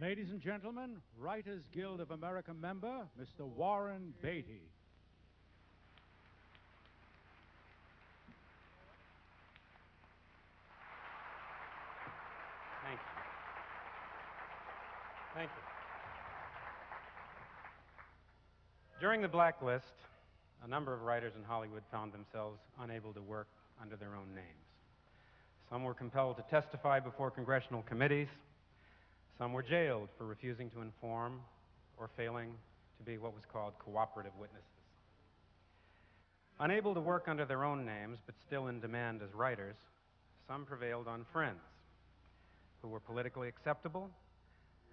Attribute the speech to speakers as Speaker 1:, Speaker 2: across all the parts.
Speaker 1: Ladies and gentlemen, Writers Guild of America member, Mr. Warren Beatty.
Speaker 2: Thank you. Thank you. During the blacklist, a number of writers in Hollywood found themselves unable to work under their own names. Some were compelled to testify before congressional committees. Some were jailed for refusing to inform or failing to be what was called cooperative witnesses. Unable to work under their own names, but still in demand as writers, some prevailed on friends who were politically acceptable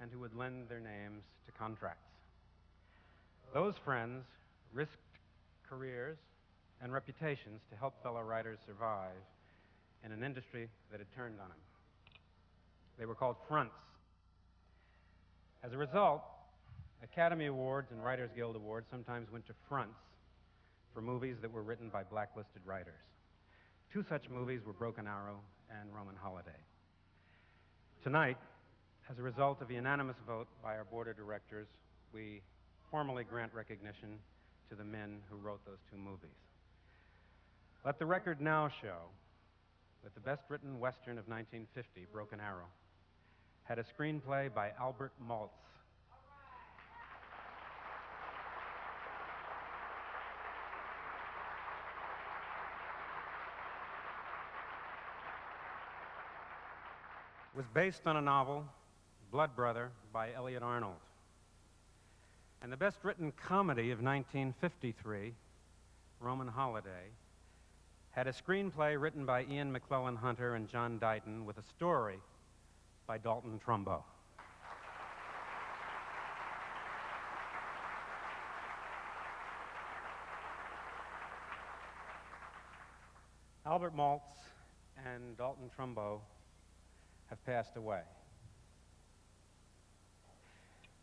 Speaker 2: and who would lend their names to contracts. Those friends risked careers and reputations to help fellow writers survive in an industry that had turned on them. They were called fronts. As a result, Academy Awards and Writers Guild Awards sometimes went to fronts for movies that were written by blacklisted writers. Two such movies were Broken Arrow and Roman Holiday. Tonight, as a result of a unanimous vote by our board of directors, we formally grant recognition to the men who wrote those two movies. Let the record now show that the best written Western of 1950, Broken Arrow, had a screenplay by Albert Maltz. It was based on a novel, Blood Brother, by Elliot Arnold. And the best written comedy of 1953, Roman Holiday, had a screenplay written by Ian McClellan Hunter and John Dighton with a story by Cleo Trumbo. Albert Maltz and Cleo Trumbo have passed away.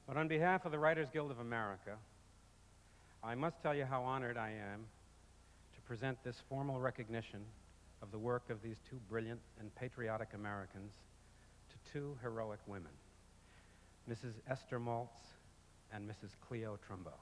Speaker 2: But on behalf of the Writers Guild of America, I must tell you how honored I am to present this formal recognition of the work of these two brilliant and patriotic Americans to two heroic women, Mrs. Esther Maltz and Mrs. Cleo Trumbo.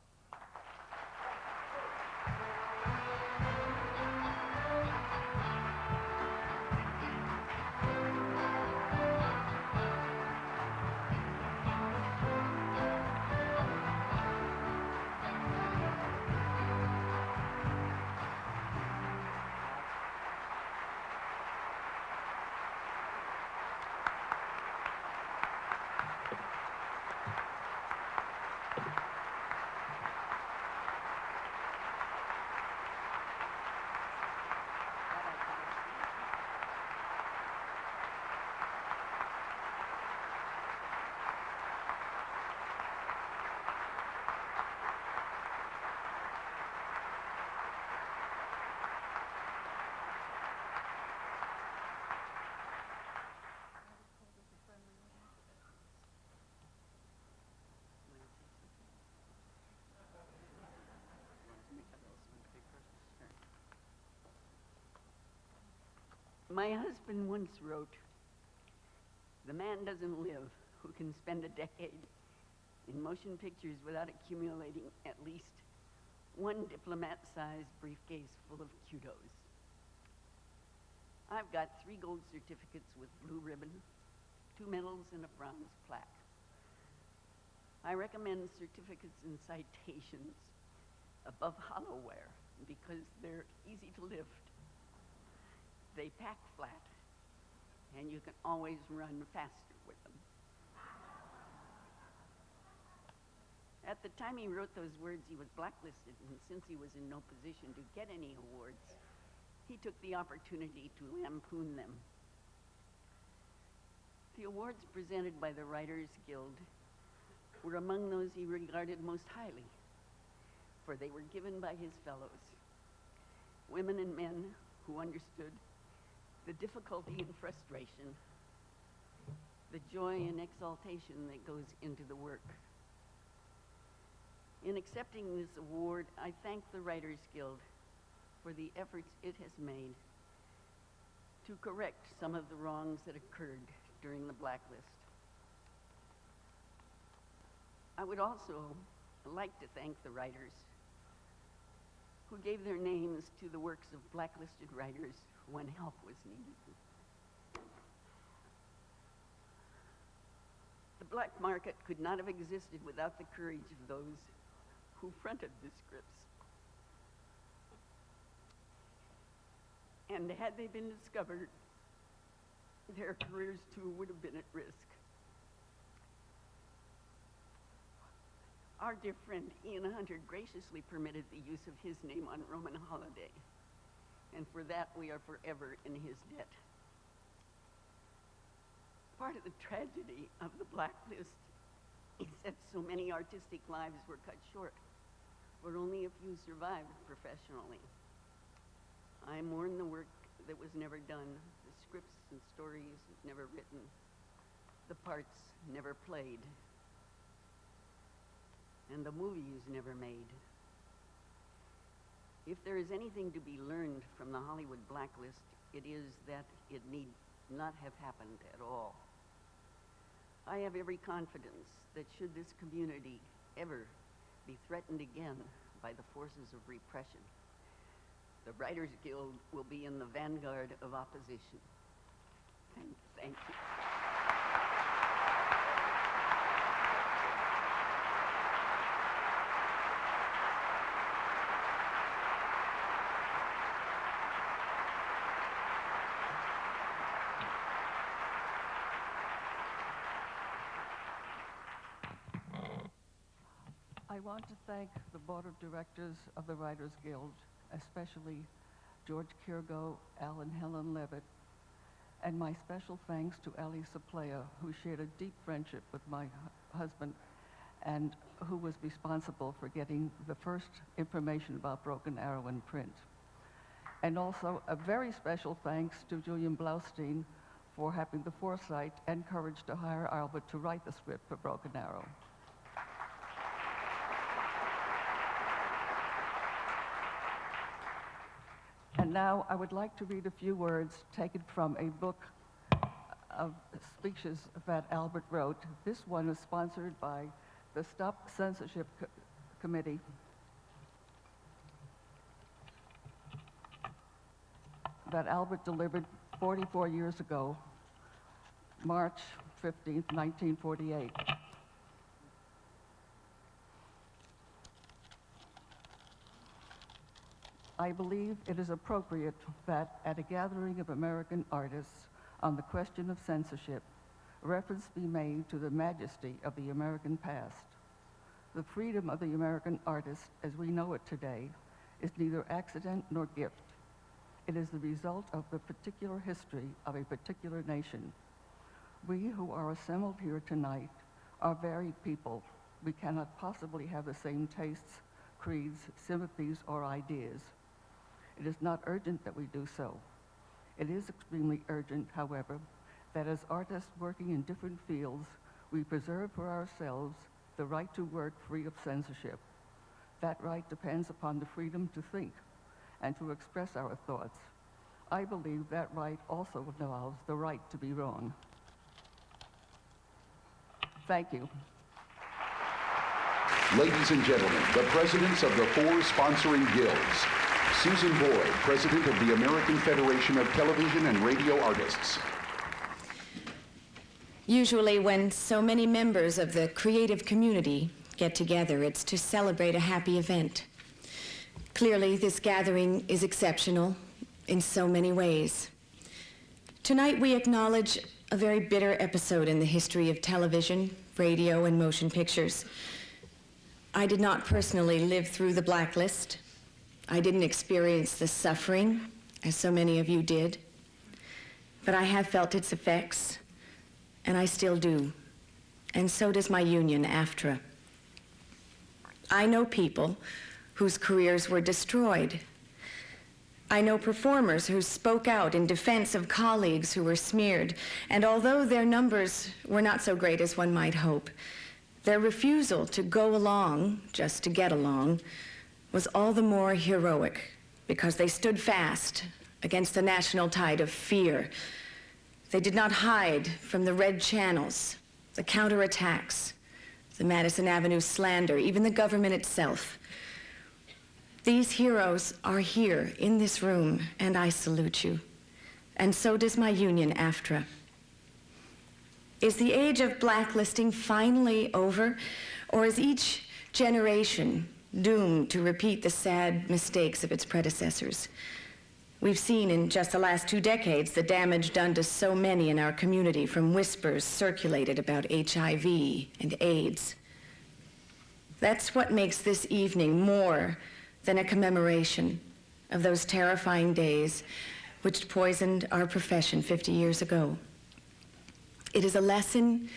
Speaker 3: My husband once wrote, "The man doesn't live who can spend a decade in motion pictures without accumulating at least one diplomat-sized briefcase full of kudos." I've got 3 gold certificates with blue ribbon, 2 medals, and a bronze plaque. I recommend certificates and citations above hollowware because they're easy to lift. They pack flat, and you can always run faster with them. At the time he wrote those words, he was blacklisted, and since he was in no position to get any awards, he took the opportunity to lampoon them. The awards presented by the Writers Guild were among those he regarded most highly, for they were given by his fellows, women and men who understood the difficulty and frustration, the joy and exaltation that goes into the work. In accepting this award, I thank the Writers Guild for the efforts it has made to correct some of the wrongs that occurred during the blacklist. I would also like to thank the writers who gave their names to the works of blacklisted writers when help was needed. The black market could not have existed without the courage of those who fronted the scripts. And had they been discovered, their careers too would have been at risk. Our dear friend Ian Hunter graciously permitted the use of his name on Roman Holiday, and for that we are forever in his debt. Part of the tragedy of the blacklist is that so many artistic lives were cut short, where only a few survived professionally. I mourn the work that was never done, the scripts and stories never written, the parts never played, and the movies never made. If there is anything to be learned from the Hollywood blacklist, it is that it need not have happened at all. I have every confidence that should this community ever be threatened again by the forces of repression, the Writers Guild will be in the vanguard of opposition. Thank you.
Speaker 4: I want to thank the Board of Directors of the Writers Guild, especially George Kirgo, Al and Helen Levitt, and my special thanks to Ali Saplea, who shared a deep friendship with my husband and who was responsible for getting the first information about Broken Arrow in print. And also a very special thanks to Julian Blaustein for having the foresight and courage to hire Albert to write the script for Broken Arrow. And now I would like to read a few words taken from a book of speeches that Albert wrote. This one is sponsored by the Stop Censorship Committee. That Albert delivered 44 years ago, March 15th, 1948. I believe it is appropriate that at a gathering of American artists on the question of censorship, reference be made to the majesty of the American past. The freedom of the American artist, as we know it today, is neither accident nor gift. It is the result of the particular history of a particular nation. We who are assembled here tonight are varied people. We cannot possibly have the same tastes, creeds, sympathies, or ideas. It is not urgent that we do so. It is extremely urgent, however, that as artists working in different fields, we preserve for ourselves the right to work free of censorship. That right depends upon the freedom to think and to express our thoughts. I believe that right also involves the right to be wrong. Thank you.
Speaker 5: Ladies and gentlemen, the presidents of the four sponsoring guilds. Susan Boyd, president of the American Federation of Television and Radio Artists.
Speaker 6: Usually when so many members of the creative community get together, it's to celebrate a happy event. Clearly, this gathering is exceptional in so many ways. Tonight, we acknowledge a very bitter episode in the history of television, radio, and motion pictures. I did not personally live through the blacklist. I didn't experience the suffering, as so many of you did. But I have felt its effects, and I still do. And so does my union, AFTRA. I know people whose careers were destroyed. I know performers who spoke out in defense of colleagues who were smeared, and although their numbers were not so great as one might hope, their refusal to go along just to get along was all the more heroic because they stood fast against the national tide of fear. They did not hide from the red channels, the counterattacks, the Madison Avenue slander, even the government itself. These heroes are here in this room, and I salute you. And so does my union, AFTRA. Is the age of blacklisting finally over, or is each generation doomed to repeat the sad mistakes of its predecessors? We've seen in just the last 2 decades the damage done to so many in our community from whispers circulated about HIV and AIDS. That's what makes this evening more than a commemoration of those terrifying days which poisoned our profession 50 years ago. It is a lesson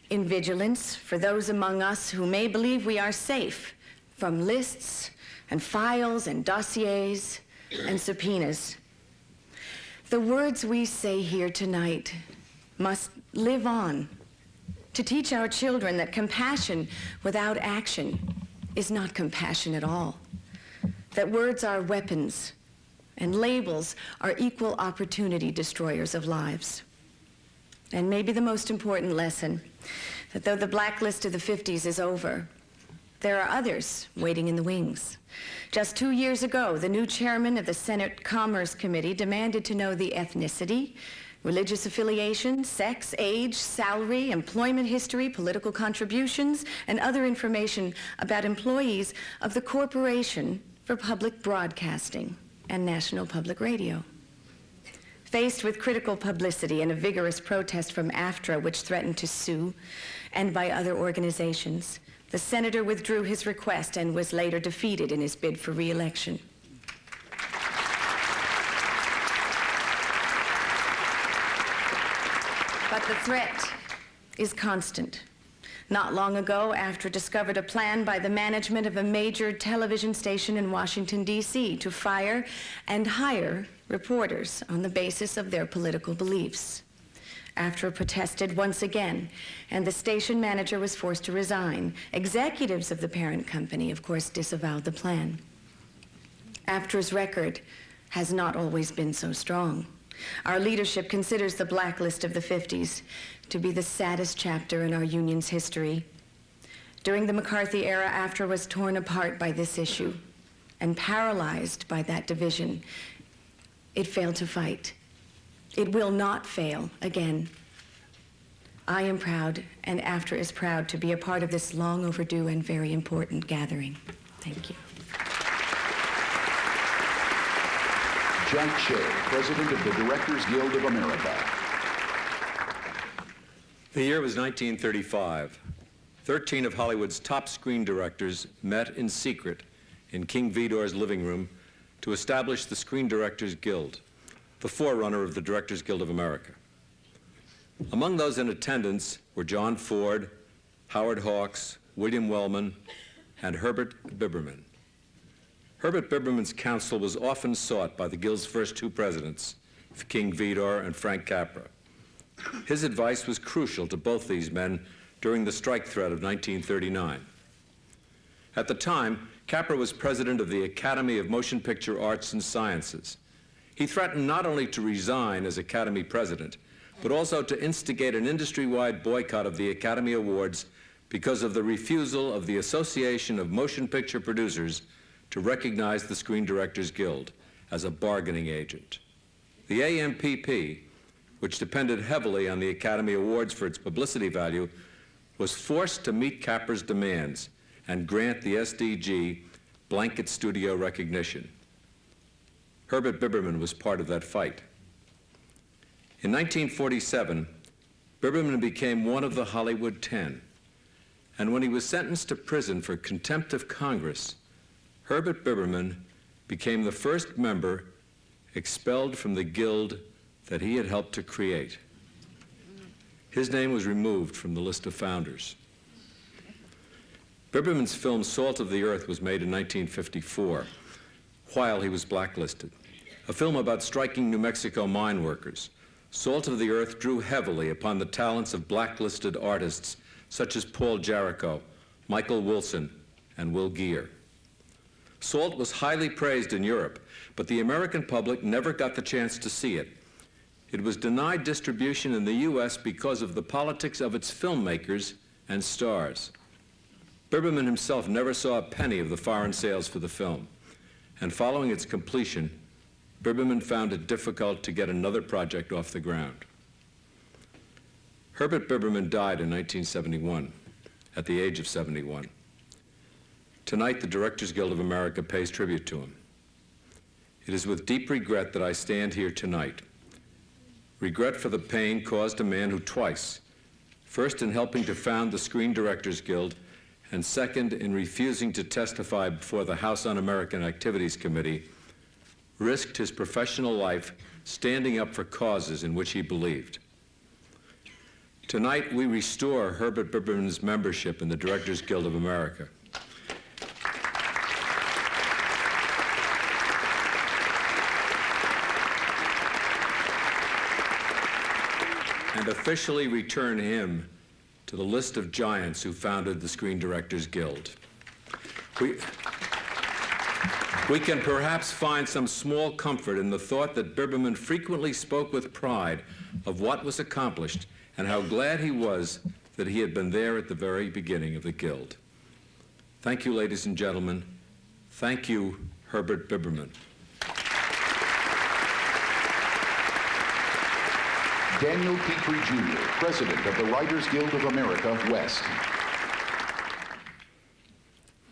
Speaker 6: in vigilance for those among us who may believe we are safe from lists and files and dossiers and subpoenas. The words we say here tonight must live on to teach our children that compassion without action is not compassion at all. That words are weapons and labels are equal opportunity destroyers of lives. And maybe the most important lesson, that though the blacklist of the 50s is over, there are others waiting in the wings. Just 2 years ago, the new chairman of the Senate Commerce Committee demanded to know the ethnicity, religious affiliation, sex, age, salary, employment history, political contributions, and other information about employees of the Corporation for Public Broadcasting and National Public Radio. Faced with critical publicity and a vigorous protest from AFTRA, which threatened to sue, and by other organizations, the senator withdrew his request and was later defeated in his bid for re-election. But the threat is constant. Not long ago, AFTRA discovered a plan by the management of a major television station in Washington, D.C. to fire and hire reporters on the basis of their political beliefs. AFTRA protested once again, and the station manager was forced to resign. Executives of the parent company, of course, disavowed the plan. AFTRA's record has not always been so strong. Our leadership considers the blacklist of the 50s to be the saddest chapter in our union's history. During the McCarthy era, AFTRA was torn apart by this issue and paralyzed by that division. It failed to fight. It will not fail again. I am proud, and AFTRA is proud to be a part of this long overdue and very important gathering. Thank you.
Speaker 5: Jack Shea, President of the Directors Guild of America.
Speaker 7: The year was 1935. 13 of Hollywood's top screen directors met in secret in King Vidor's living room to establish the Screen Directors Guild, the forerunner of the Directors Guild of America. Among those in attendance were John Ford, Howard Hawks, William Wellman, and Herbert Biberman. Herbert Biberman's counsel was often sought by the Guild's first 2 presidents, King Vidor and Frank Capra. His advice was crucial to both these men during the strike threat of 1939. At the time, Capra was president of the Academy of Motion Picture Arts and Sciences. He threatened not only to resign as Academy president, but also to instigate an industry-wide boycott of the Academy Awards because of the refusal of the Association of Motion Picture Producers to recognize the Screen Directors Guild as a bargaining agent. The AMPP, which depended heavily on the Academy Awards for its publicity value, was forced to meet Capra's demands and grant the SDG blanket studio recognition. Herbert Biberman was part of that fight. In 1947, Biberman became one of the Hollywood 10, and when he was sentenced to prison for contempt of Congress, Herbert Biberman became the first member expelled from the guild that he had helped to create. His name was removed from the list of founders. Biberman's film Salt of the Earth was made in 1954, while he was blacklisted. A film about striking New Mexico mine workers. Salt of the Earth drew heavily upon the talents of blacklisted artists such as Paul Jarrico, Michael Wilson, and Will Geer. Salt was highly praised in Europe, but the American public never got the chance to see it. It was denied distribution in the U.S. because of the politics of its filmmakers and stars. Biberman himself never saw a penny of the foreign sales for the film, and following its completion, Biberman found it difficult to get another project off the ground. Herbert Biberman died in 1971, at the age of 71. Tonight, the Directors Guild of America pays tribute to him. It is with deep regret that I stand here tonight. Regret for the pain caused a man who twice, first in helping to found the Screen Directors Guild, and second in refusing to testify before the House Un-American Activities Committee, risked his professional life standing up for causes in which he believed. Tonight, we restore Herbert Biberman's membership in the Directors Guild of America. And officially return him to the list of giants who founded the Screen Directors Guild. We can perhaps find some small comfort in the thought that Biberman frequently spoke with pride of what was accomplished and how glad he was that he had been there at the very beginning of the Guild. Thank you, ladies and gentlemen. Thank you, Herbert Biberman.
Speaker 5: Daniel Petrie Jr., President of the Writers Guild of America, West.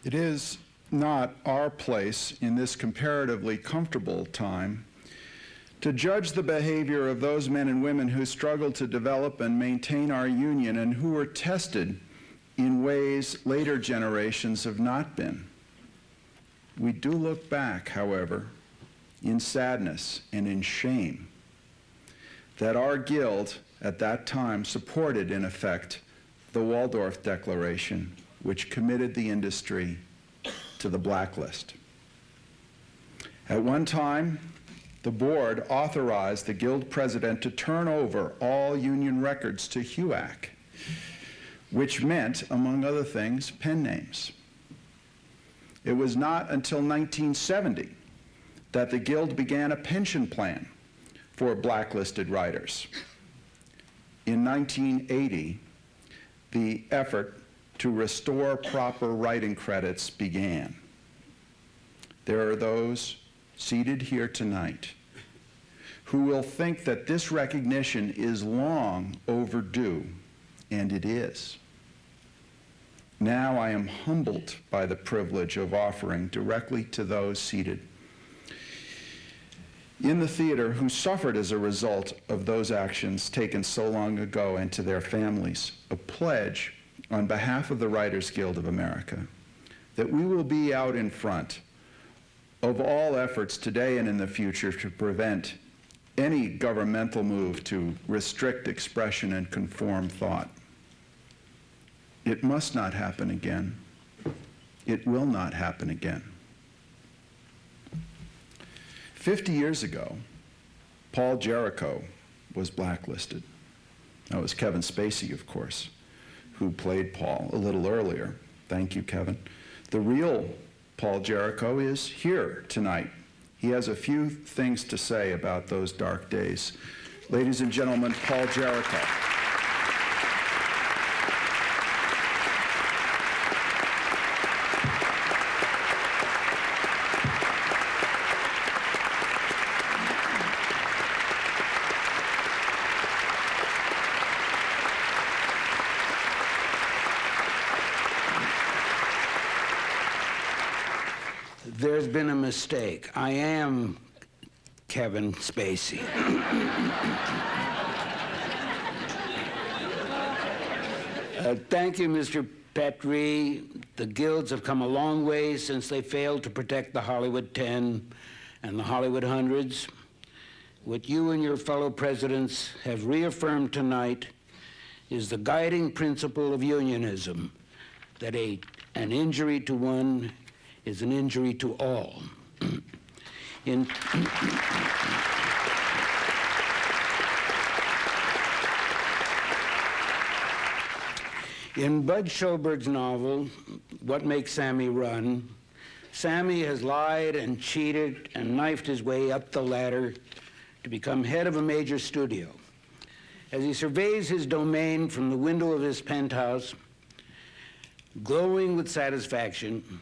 Speaker 8: It is not our place in this comparatively comfortable time to judge the behavior of those men and women who struggled to develop and maintain our union and who were tested in ways later generations have not been. We do look back, however, in sadness and in shame that our guild at that time supported, in effect, the Waldorf Declaration, which committed the industry to the blacklist. At one time, the board authorized the guild president to turn over all union records to HUAC, which meant, among other things, pen names. It was not until 1970 that the guild began a pension plan for blacklisted writers. In 1980, the effort to restore proper writing credits began. There are those seated here tonight who will think that this recognition is long overdue, and it is. Now I am humbled by the privilege of offering directly to those seated in the theater who suffered as a result of those actions taken so long ago, and to their families, a pledge on behalf of the Writers Guild of America that we will be out in front of all efforts today and in the future to prevent any governmental move to restrict expression and conform thought. It must not happen again. It will not happen again. 50 years ago, Paul Jericho was blacklisted. That was Kevin Spacey, of course, who played Paul a little earlier. Thank you, Kevin. The real Paul Jericho is here tonight. He has a few things to say about those dark days. Ladies and gentlemen, Paul Jericho.
Speaker 9: There's been a mistake. I am Kevin Spacey. Thank you, Mr. Petrie. The guilds have come a long way since they failed to protect the Hollywood 10 and the Hollywood hundreds. What you and your fellow presidents have reaffirmed tonight is the guiding principle of unionism, that an injury to one is an injury to all. In Bud Schoberg's novel, What Makes Sammy Run, Sammy has lied and cheated and knifed his way up the ladder to become head of a major studio. As he surveys his domain from the window of his penthouse, Glowing with satisfaction,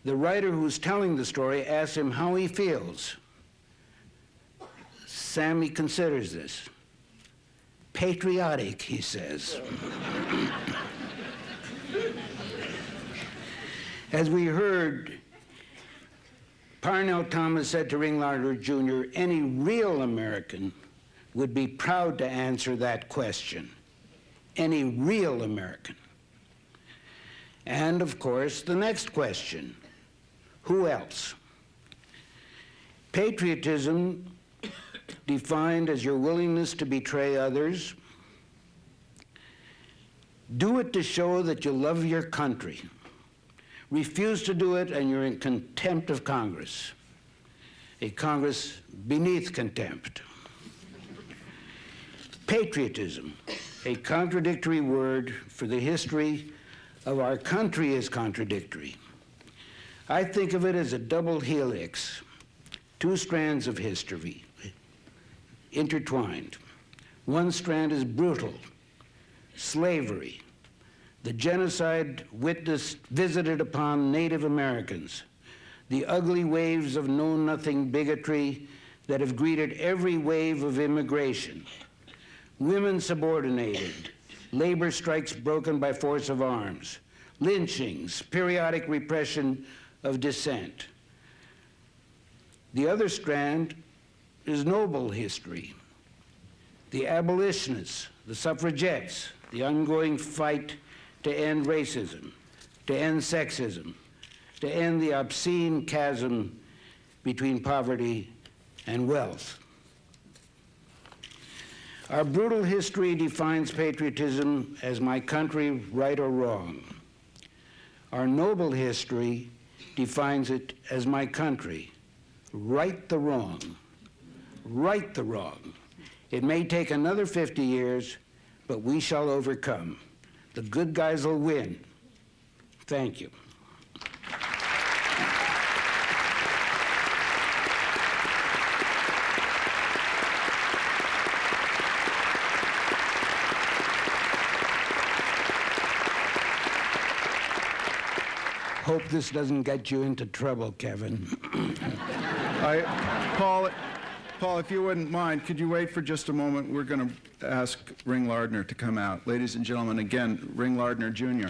Speaker 9: the writer who's telling the story asks him how he feels. Sammy considers this. Patriotic, he says. As we heard, Parnell Thomas said to Ringlarder Jr., any real American would be proud to answer that question. Any real American. And, of course, the next question, who else? Patriotism, defined as your willingness to betray others, do it to show that you love your country. Refuse to do it and you're in contempt of Congress, a Congress beneath contempt. Patriotism, a contradictory word for the history of our country is contradictory. I think of it as a double helix, two strands of history intertwined. One strand is brutal, slavery, the genocide visited upon Native Americans, the ugly waves of know-nothing bigotry that have greeted every wave of immigration, women subordinated, labor strikes broken by force of arms, lynchings, periodic repression of dissent. The other strand is noble history. The abolitionists, the suffragettes, the ongoing fight to end racism, to end sexism, to end the obscene chasm between poverty and wealth. Our brutal history defines patriotism as my country, right or wrong. Our noble history defines it as my country, right the wrong. Right the wrong. It may take another 50 years, but we shall overcome. The good guys will win. Thank you. Hope this doesn't get you into trouble, Kevin.
Speaker 8: Paul, if you wouldn't mind, could you wait for just a moment? We're going to ask Ring Lardner to come out. Ladies and gentlemen, again, Ring Lardner Jr.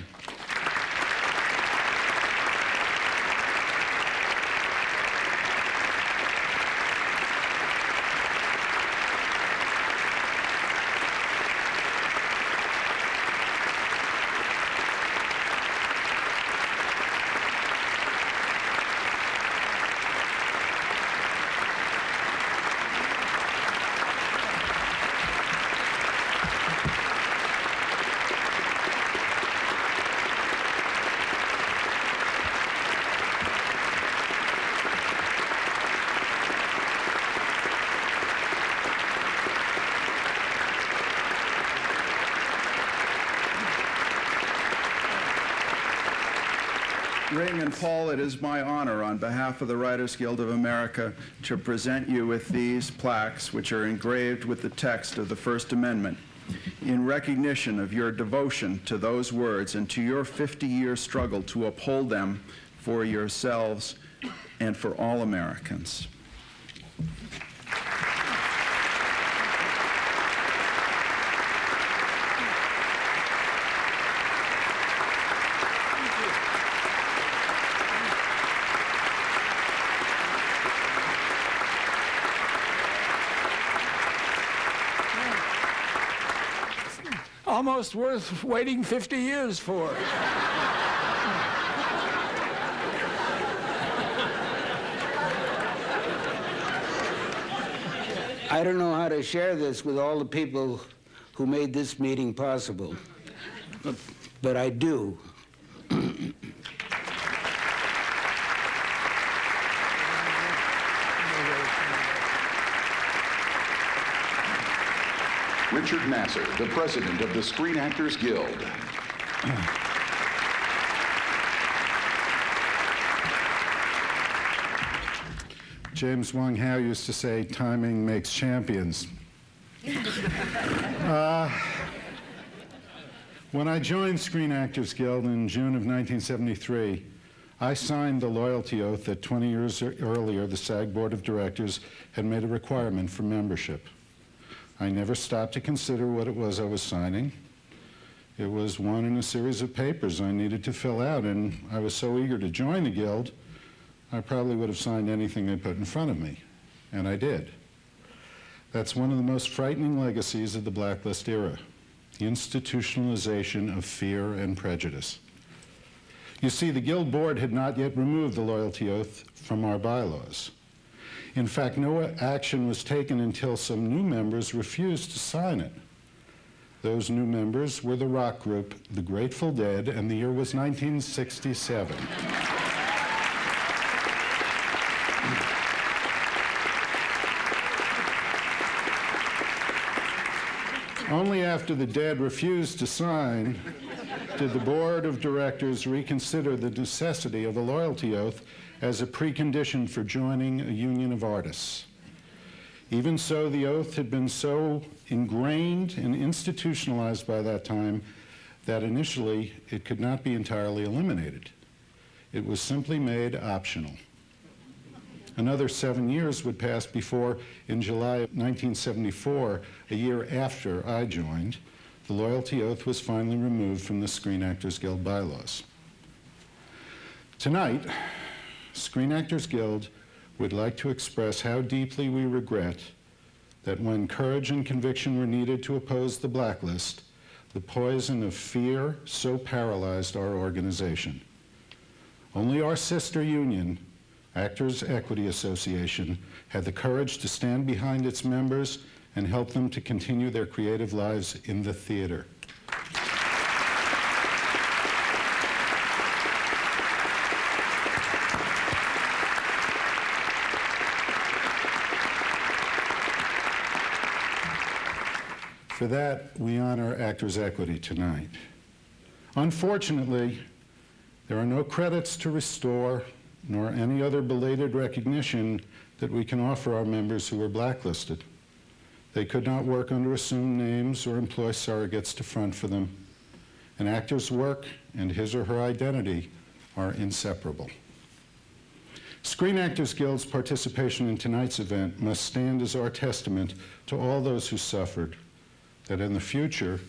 Speaker 8: Ring and Paul, it is my honor on behalf of the Writers Guild of America to present you with these plaques, which are engraved with the text of the First Amendment, in recognition of your devotion to those words and to your 50-year struggle to uphold them for yourselves and for all Americans.
Speaker 10: Almost worth waiting 50 years for.
Speaker 9: I don't know how to share this with all the people who made this meeting possible, but I do.
Speaker 5: Richard Nasser, the president of the Screen Actors Guild.
Speaker 11: James Wong Howe used to say, timing makes When I joined Screen Actors Guild in June of 1973, I signed the loyalty oath that 20 years earlier the SAG Board of Directors had made a requirement for membership. I never stopped to consider what it was I was signing. It was one in a series of papers I needed to fill out, and I was so eager to join the Guild, I probably would have signed anything they put in front of me, and I did. That's one of the most frightening legacies of the blacklist era, the institutionalization of fear and prejudice. You see, the Guild Board had not yet removed the loyalty oath from our bylaws. In fact, no action was taken until some new members refused to sign it. Those new members were the rock group, the Grateful Dead, and the year was 1967. Only after the Dead refused to sign did the Board of Directors reconsider the necessity of a loyalty oath as a precondition for joining a union of artists. Even so, the oath had been so ingrained and institutionalized by that time that initially it could not be entirely eliminated. It was simply made optional. Another 7 years would pass before, in July of 1974, a year after I joined, the loyalty oath was finally removed from the Screen Actors Guild bylaws. Tonight, Screen Actors Guild would like to express how deeply we regret that when courage and conviction were needed to oppose the blacklist, the poison of fear so paralyzed our organization. Only our sister union, Actors Equity Association, had the courage to stand behind its members and help them to continue their creative lives in the theater. For that, we honor Actors Equity tonight. Unfortunately, there are no credits to restore, nor any other belated recognition that we can offer our members who were blacklisted. They could not work under assumed names or employ surrogates to front for them. An actor's work and his or her identity are inseparable. Screen Actors Guild's participation in tonight's event must stand as our testament to all those who suffered, that in the future,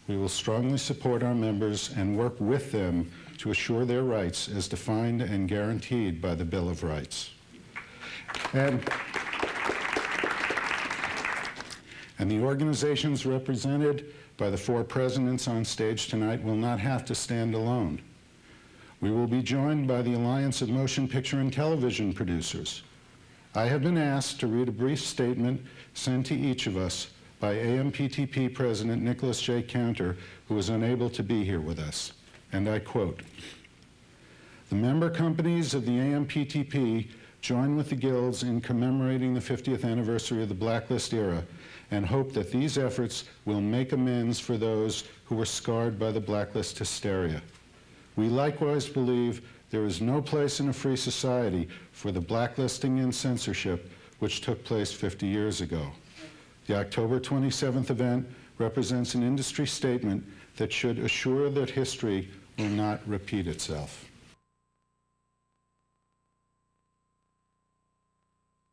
Speaker 11: we will strongly support our members and work with them to assure their rights as defined and guaranteed by the Bill of Rights. And the organizations represented by the 4 presidents on stage tonight will not have to stand alone. We will be joined by the Alliance of Motion Picture and Television Producers. I have been asked to read a brief statement sent to each of us by AMPTP President Nicholas J. Counter, who was unable to be here with us. And I quote, "The member companies of the AMPTP join with the guilds in commemorating the 50th anniversary of the blacklist era and hope that these efforts will make amends for those who were scarred by the blacklist hysteria. We likewise believe there is no place in a free society for the blacklisting and censorship which took place 50 years ago. The October 27th event represents an industry statement that should assure that history will not repeat itself."